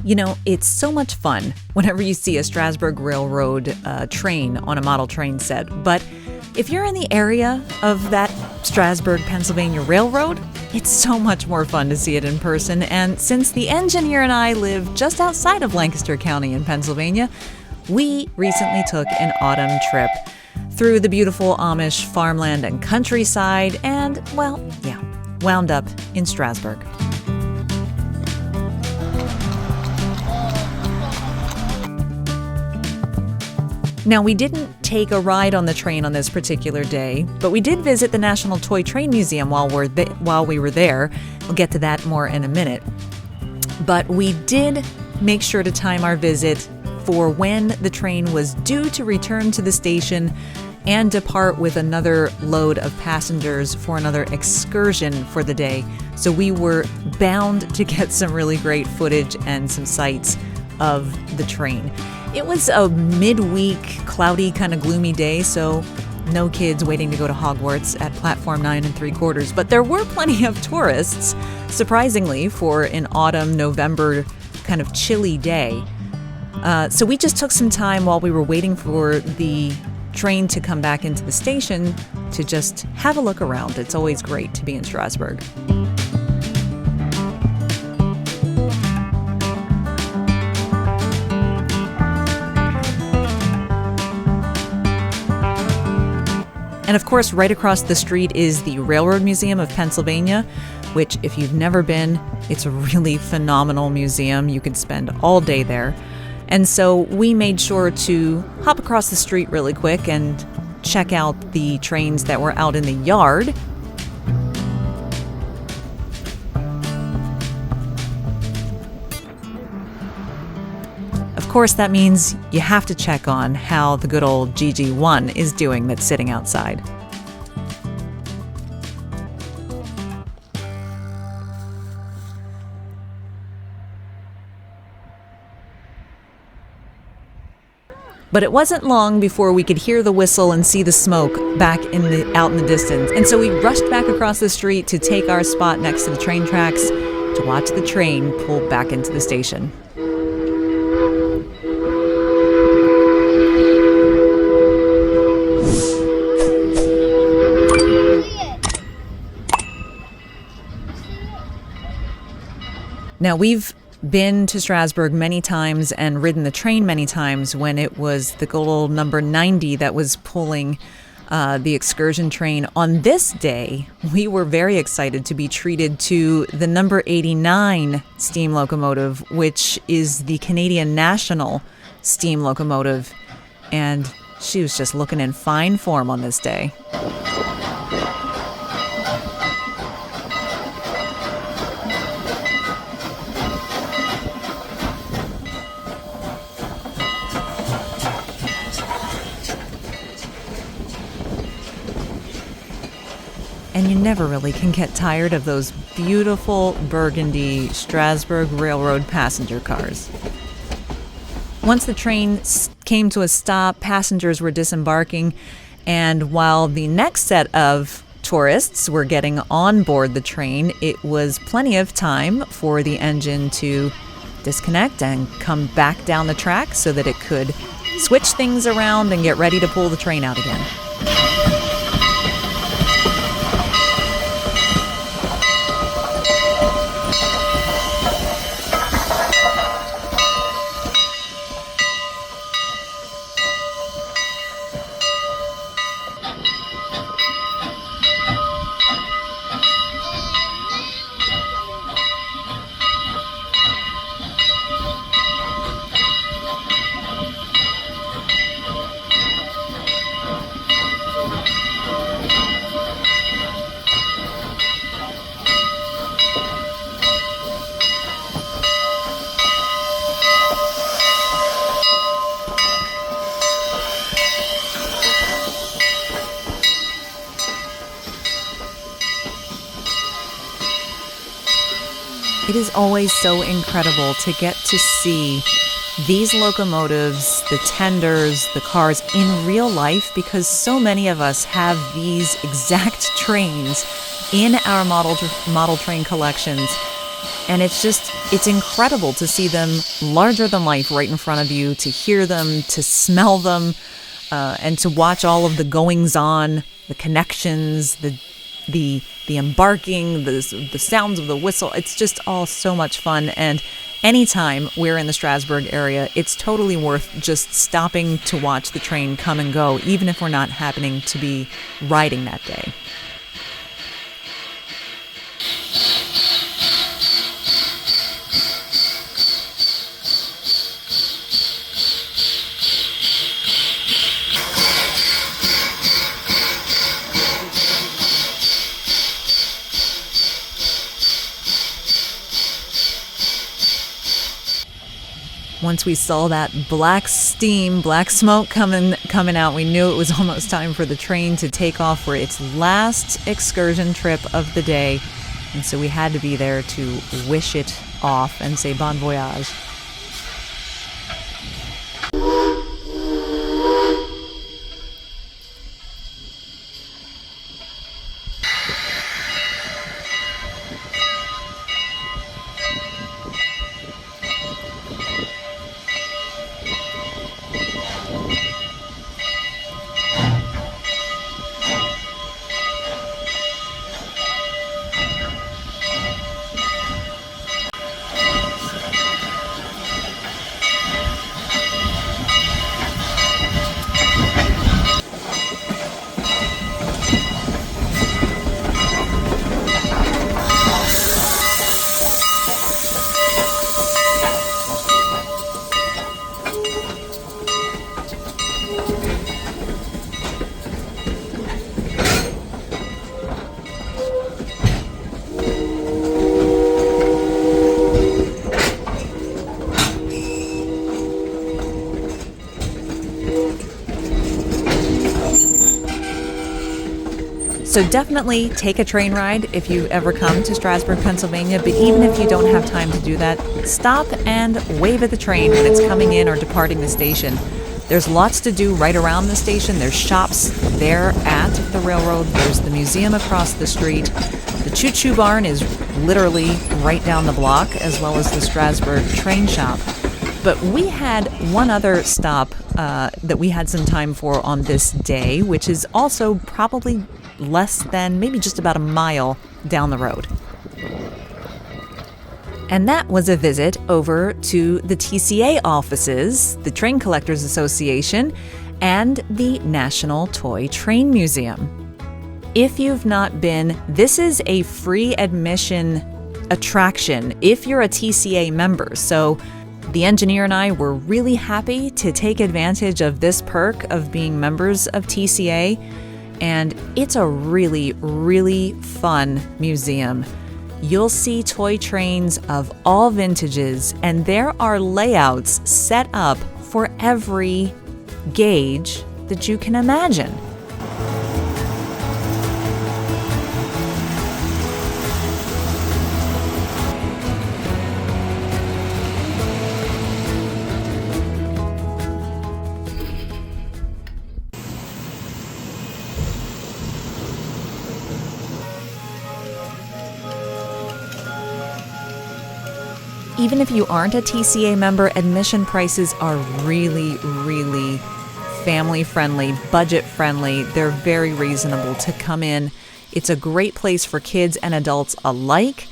You know, it's so much fun whenever you see a Strasburg Railroad train on a model train set. But if you're in the area of that Strasburg, Pennsylvania Railroad, it's so much more fun to see it in person. And since the engineer and I live just outside of Lancaster County in Pennsylvania, we recently took an autumn trip through the beautiful Amish farmland and countryside and, well, yeah, wound up in Strasburg. Now, we didn't take a ride on the train on this particular day, but we did visit the National Toy Train Museum while we were there. We'll get to that more in a minute. But we did make sure to time our visit for when the train was due to return to the station and depart with another load of passengers for another excursion for the day. So we were bound to get some really great footage and some sights of the train. It was a midweek, cloudy, kind of gloomy day, so no kids waiting to go to Hogwarts at platform 9 3/4. But there were plenty of tourists, surprisingly, for an autumn, November kind of chilly day. So we just took some time while we were waiting for the train to come back into the station to just have a look around. It's always great to be in Strasburg. And of course, right across the street is the Railroad Museum of Pennsylvania, which, if you've never been, it's a really phenomenal museum. You could spend all day there. And so we made sure to hop across the street really quick and check out the trains that were out in the yard. Of course, that means you have to check on how the good old GG1 is doing that's sitting outside. But it wasn't long before we could hear the whistle and see the smoke out in the distance. And so we rushed back across the street to take our spot next to the train tracks to watch the train pull back into the station. Now, we've been to Strasburg many times and ridden the train many times when it was the good old number 90 that was pulling the excursion train. On this day, we were very excited to be treated to the number 89 steam locomotive, which is the Canadian National steam locomotive. And she was just looking in fine form on this day. And you never really can get tired of those beautiful burgundy Strasburg Railroad passenger cars. Once the train came to a stop, passengers were disembarking, and while the next set of tourists were getting on board the train, it was plenty of time for the engine to disconnect and come back down the track so that it could switch things around and get ready to pull the train out again. It is always so incredible to get to see these locomotives, the tenders, the cars in real life, because so many of us have these exact trains in our model train collections. And it's incredible to see them larger than life right in front of you, to hear them, to smell them, and to watch all of the goings on, the connections, the embarking, the sounds of the whistle. It's just all so much fun. And anytime we're in the Strasburg area, it's totally worth just stopping to watch the train come and go, even if we're not happening to be riding that day. Once we saw that black steam, black smoke coming out, we knew it was almost time for the train to take off for its last excursion trip of the day. And so we had to be there to wish it off and say bon voyage. So definitely take a train ride if you ever come to Strasburg, Pennsylvania, but even if you don't have time to do that, stop and wave at the train when it's coming in or departing the station. There's lots to do right around the station. There's shops there at the railroad. There's the museum across the street. The choo-choo barn is literally right down the block, as well as the Strasburg train shop. But we had one other stop that we had some time for on this day, which is also probably less than maybe just about a mile down the road. And that was a visit over to the TCA offices, the Train Collectors Association, and the National Toy Train Museum. If you've not been, this is a free admission attraction if you're a TCA member. So the engineer and I were really happy to take advantage of this perk of being members of TCA. And it's a really, really fun museum. You'll see toy trains of all vintages, and there are layouts set up for every gauge that you can imagine. Even if you aren't a TCA member, admission prices are really, really family-friendly, budget-friendly. They're very reasonable to come in. It's a great place for kids and adults alike.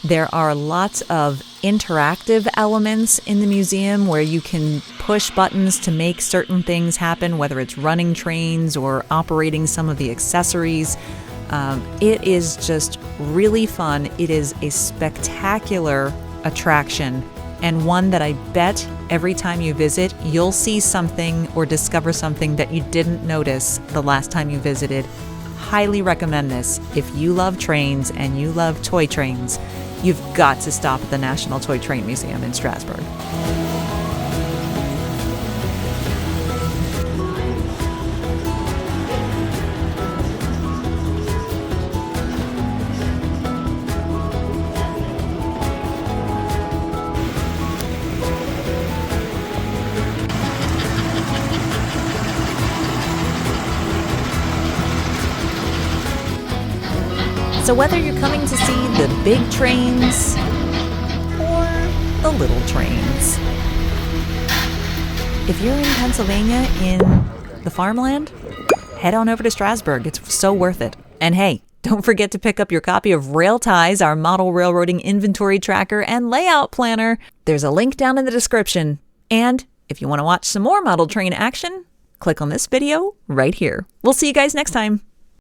There are lots of interactive elements in the museum where you can push buttons to make certain things happen, whether it's running trains or operating some of the accessories. It is just really fun. It is a spectacular attraction, and one that I bet every time you visit, you'll see something or discover something that you didn't notice the last time you visited. Highly recommend this. If you love trains and you love toy trains, you've got to stop at the National Toy Train Museum in Strasburg. So whether you're coming to see the big trains the little trains. If you're in Pennsylvania in the farmland, head on over to Strasburg. It's so worth it. And hey, don't forget to pick up your copy of Rail Ties, our model railroading inventory tracker and layout planner. There's a link down in the description. And if you want to watch some more model train action, click on this video right here. We'll see you guys next time.